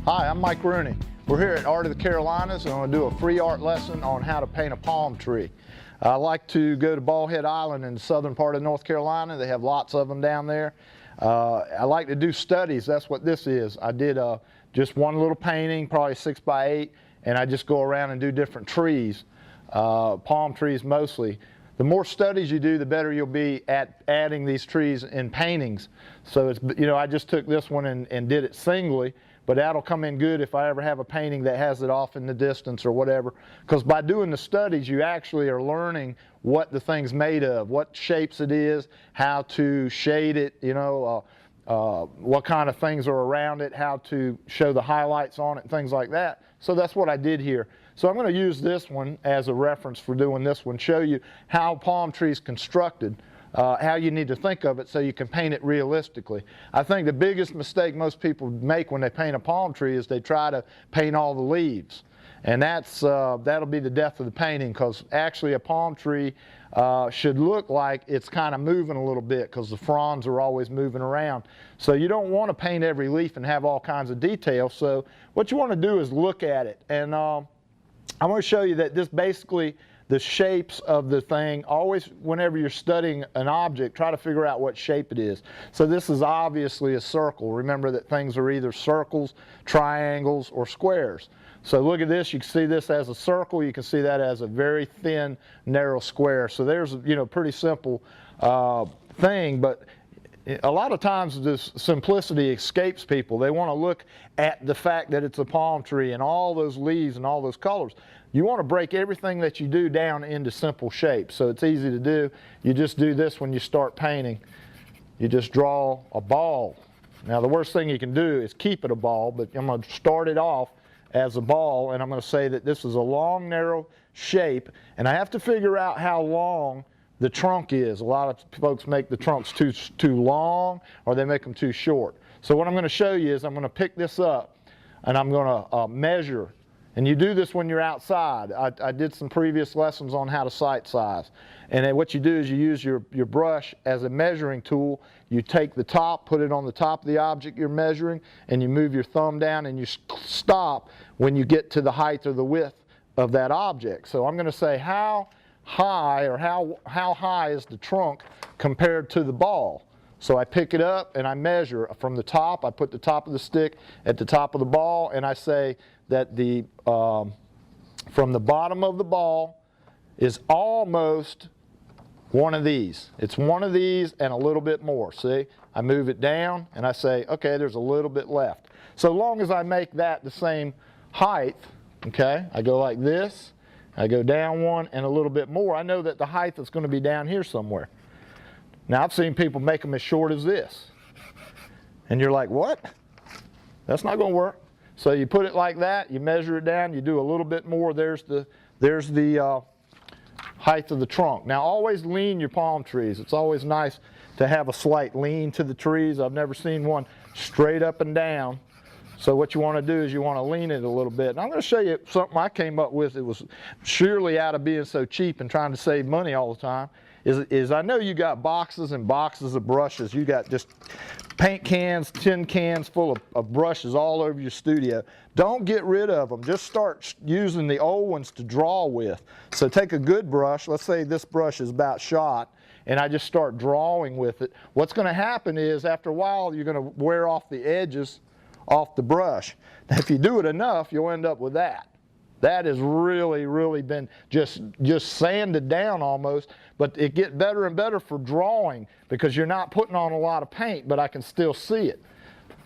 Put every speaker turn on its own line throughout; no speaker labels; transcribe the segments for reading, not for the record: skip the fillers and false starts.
Hi, I'm Mike Rooney. We're here at Art of the Carolinas and I'm going to do a free art lesson on how to paint a palm tree. I like to go to Bald Head Island in the southern part of North Carolina. They have lots of them down there. I like to do studies. That's what this is. I did just one little painting, probably 6 by 8, and I just go around and do different trees, palm trees mostly. The more studies you do, the better you'll be at adding these trees in paintings. So it's, I just took this one and did it singly, but that'll come in good if I ever have a painting that has it off in the distance or whatever. Because by doing the studies, you actually are learning what the thing's made of, what shapes it is, how to shade it, what kind of things are around it, how to show the highlights on it, and things like that. So that's what I did here. So I'm going to use this one as a reference for doing this one, show you how palm trees constructed. How you need to think of it so you can paint it realistically. I think the biggest mistake most people make when they paint a palm tree is they try to paint all the leaves. And that'll be the death of the painting, because actually a palm tree should look like it's kind of moving a little bit, because the fronds are always moving around. So you don't want to paint every leaf and have all kinds of detail. So what you want to do is look at it. And I'm going to show you that this basically, the shapes of the thing, always whenever you're studying an object, try to figure out what shape it is. So this is obviously a circle. Remember that things are either circles, triangles, or squares. So look at this, you can see this as a circle, you can see that as a very thin, narrow square. So there's a pretty simple thing, but a lot of times this simplicity escapes people. They want to look at the fact that it's a palm tree and all those leaves and all those colors. You want to break everything that you do down into simple shapes, so it's easy to do. You just do this when you start painting. You just draw a ball. Now the worst thing you can do is keep it a ball, but I'm going to start it off as a ball, and I'm going to say that this is a long, narrow shape, and I have to figure out how long the trunk is. A lot of folks make the trunks too long, or they make them too short. So what I'm going to show you is I'm going to pick this up and I'm going to measure. And you do this when you're outside. I did some previous lessons on how to sight size. And then what you do is you use your brush as a measuring tool. You take the top, put it on the top of the object you're measuring, and you move your thumb down and you stop when you get to the height or the width of that object. So I'm going to say how high, or how high is the trunk compared to the ball. So I pick it up and I measure from the top. I put the top of the stick at the top of the ball, and I say that the from the bottom of the ball is almost one of these. It's one of these and a little bit more. See, I move it down and I say, okay, there's a little bit left. So long as I make that the same height, okay, I go like this, I go down one and a little bit more. I know that the height is going to be down here somewhere. Now I've seen people make them as short as this. And you're like, what? That's not going to work. So you put it like that, you measure it down, you do a little bit more, there's the height of the trunk. Now always lean your palm trees. It's always nice to have a slight lean to the trees. I've never seen one straight up and down. So what you want to do is you want to lean it a little bit. And I'm going to show you something I came up with. It was surely out of being so cheap and trying to save money all the time. Is I know you got boxes and boxes of brushes. You got just paint cans, tin cans full of brushes all over your studio. Don't get rid of them. Just start using the old ones to draw with. So take a good brush. Let's say this brush is about shot, and I just start drawing with it. What's going to happen is after a while you're going to wear off the edges off the brush. Now, if you do it enough, you'll end up with that. That has really been just sanded down almost, but it gets better and better for drawing because you're not putting on a lot of paint, but I can still see it.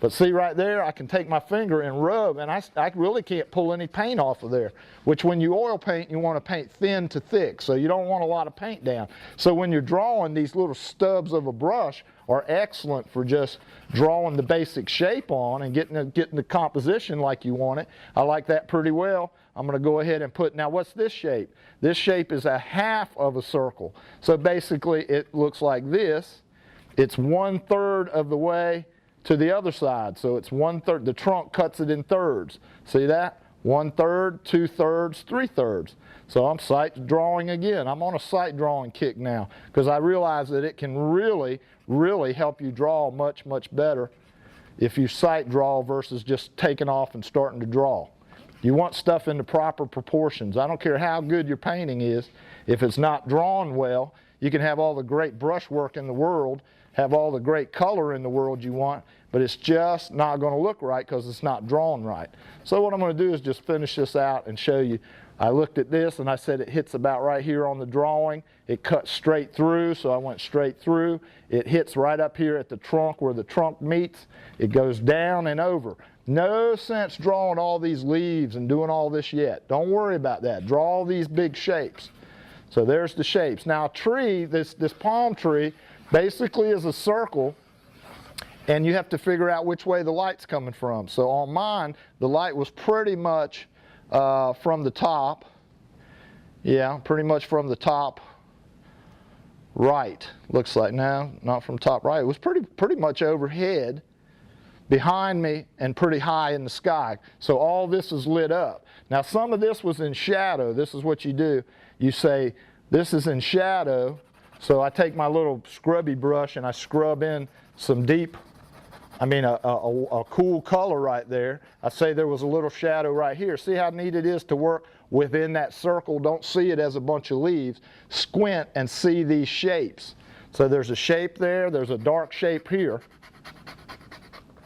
But see right there, I can take my finger and rub, and I really can't pull any paint off of there, which when you oil paint, you want to paint thin to thick, so you don't want a lot of paint down. So when you're drawing, these little stubs of a brush are excellent for just drawing the basic shape on and getting the composition like you want it. I like that pretty well. I'm going to go ahead and put, now what's this shape? This shape is a half of a circle. So basically it looks like this. It's 1/3 of the way to the other side. So it's 1/3, the trunk cuts it in thirds. See that? 1/3, 2/3, 3/3. So I'm sight drawing again. I'm on a sight drawing kick now because I realize that it can really help you draw much better if you sight draw versus just taking off and starting to draw. You want stuff in the proper proportions. I don't care how good your painting is. If it's not drawn well, you can have all the great brushwork in the world, have all the great color in the world you want, but it's just not going to look right because it's not drawn right. So what I'm going to do is just finish this out and show you. I looked at this and I said it hits about right here on the drawing. It cuts straight through, so I went straight through. It hits right up here at the trunk where the trunk meets. It goes down and over. No sense drawing all these leaves and doing all this yet. Don't worry about that. Draw all these big shapes. So there's the shapes. Now a tree, this palm tree, basically is a circle, and you have to figure out which way the light's coming from. So on mine, the light was pretty much from the top. Yeah, pretty much from the top right. Looks like, no, not from top right. It was pretty much overhead, behind me, and pretty high in the sky. So all this is lit up. Now some of this was in shadow. This is what you do. You say, this is in shadow. So I take my little scrubby brush and I scrub in some deep, a cool color right there. I say there was a little shadow right here. See how neat it is to work within that circle. Don't see it as a bunch of leaves. Squint and see these shapes. So there's a shape there. There's a dark shape here.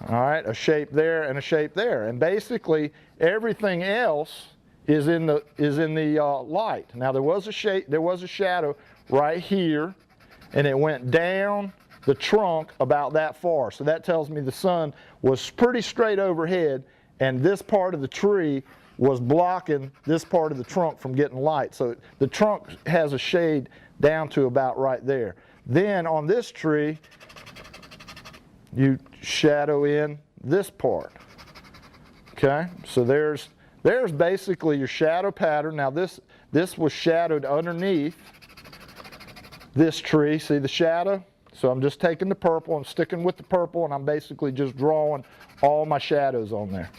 All right, a shape there and a shape there. And basically everything else is in the light. Now there was a shadow right here, and it went down the trunk about that far. So that tells me the sun was pretty straight overhead, and this part of the tree was blocking this part of the trunk from getting light. So the trunk has a shade down to about right there. Then on this tree, you shadow in this part. Okay, so there's basically your shadow pattern. Now this was shadowed underneath this tree. See the shadow? So I'm just taking the purple and sticking with the purple, and I'm basically just drawing all my shadows on there.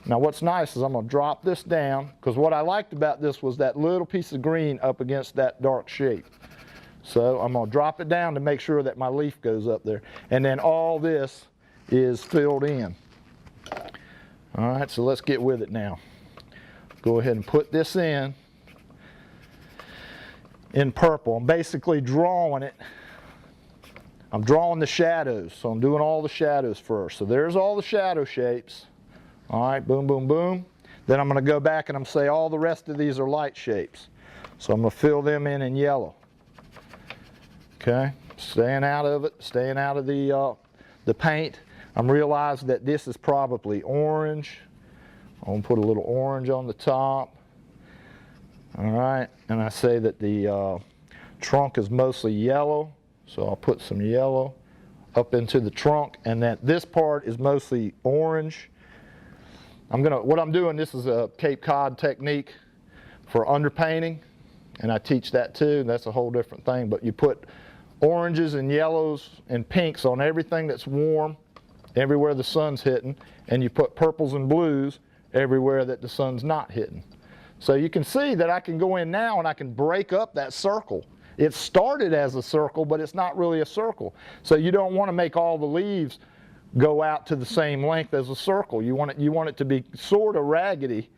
Now what's nice is I'm going to drop this down, because what I liked about this was that little piece of green up against that dark shape. So I'm going to drop it down to make sure that my leaf goes up there. And then all this is filled in. All right, so let's get with it now. Go ahead and put this in purple. I'm basically drawing it. I'm drawing the shadows, so I'm doing all the shadows first. So there's all the shadow shapes. All right, boom, boom, boom. Then I'm going to go back and I'm say all the rest of these are light shapes. So I'm going to fill them in yellow. Okay, staying out of it, staying out of the paint. I'm realizing that this is probably orange. I'm going to put a little orange on the top. All right, and I say that the trunk is mostly yellow, so I'll put some yellow up into the trunk, and that this part is mostly orange. What I'm doing, this is a Cape Cod technique for underpainting, and I teach that too. That's a whole different thing, but you put oranges and yellows and pinks on everything that's warm, everywhere the sun's hitting, and you put purples and blues everywhere that the sun's not hitting. So you can see that I can go in now and I can break up that circle. It started as a circle, but it's not really a circle. So you don't want to make all the leaves go out to the same length as a circle. You want it to be sort of raggedy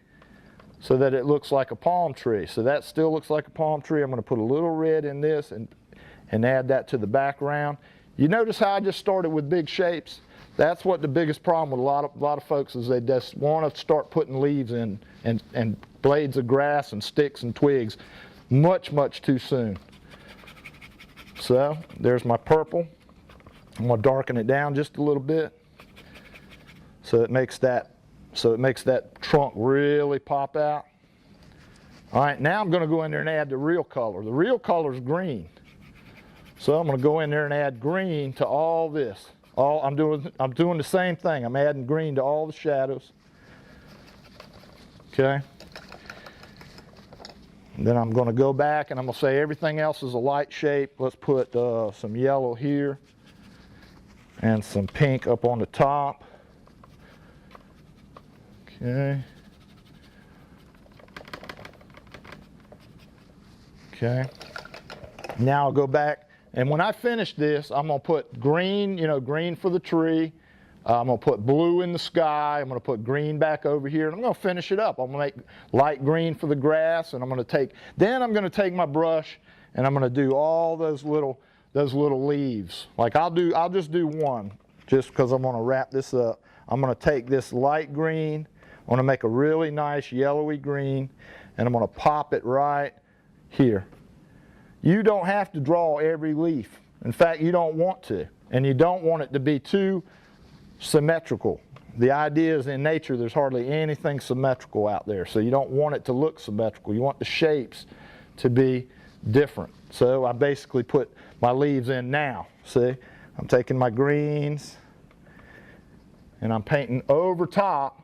so that it looks like a palm tree. So that still looks like a palm tree. I'm going to put a little red in this and add that to the background. You notice how I just started with big shapes? That's what the biggest problem with a lot of folks is. They just want to start putting leaves in and blades of grass and sticks and twigs much, much too soon. So there's my purple. I'm going to darken it down just a little bit so it makes that trunk really pop out. All right, now I'm going to go in there and add the real color. The real color is green. So I'm going to go in there and add green to all this. I'm doing the same thing. I'm adding green to all the shadows. Okay. And then I'm going to go back and I'm going to say everything else is a light shape. Let's put some yellow here and some pink up on the top. Okay. Okay. Now I'll go back, and when I finish this, I'm going to put green, green for the tree, I'm going to put blue in the sky. I'm going to put green back over here, and I'm going to finish it up. I'm going to make light green for the grass, and I'm going to take my brush, and I'm going to do all those little leaves. Like I'll just do one, just because I'm going to wrap this up. I'm going to take this light green. I'm going to make a really nice yellowy green, and I'm going to pop it right here. You don't have to draw every leaf. In fact, you don't want to, and you don't want it to be too symmetrical. The idea is in nature there's hardly anything symmetrical out there, so you don't want it to look symmetrical. You want the shapes to be different. So I basically put my leaves in now. See, I'm taking my greens and I'm painting over top.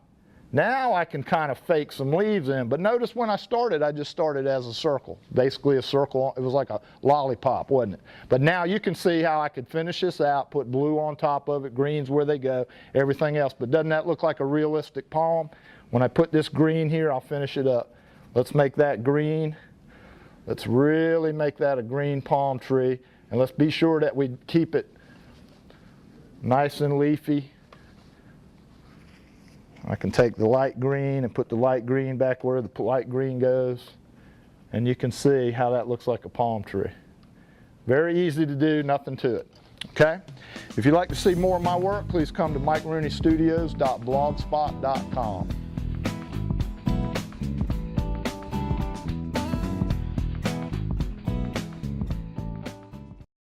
Now I can kind of fake some leaves in, but notice when I started, I just started as a circle. Basically a circle, it was like a lollipop, wasn't it? But now you can see how I could finish this out, put blue on top of it, greens where they go, everything else. But doesn't that look like a realistic palm? When I put this green here, I'll finish it up. Let's make that green. Let's really make that a green palm tree. And let's be sure that we keep it nice and leafy. I can take the light green and put the light green back where the light green goes, and you can see how that looks like a palm tree. Very easy to do, nothing to it. Okay? If you'd like to see more of my work, please come to MikeRooneyStudios.blogspot.com.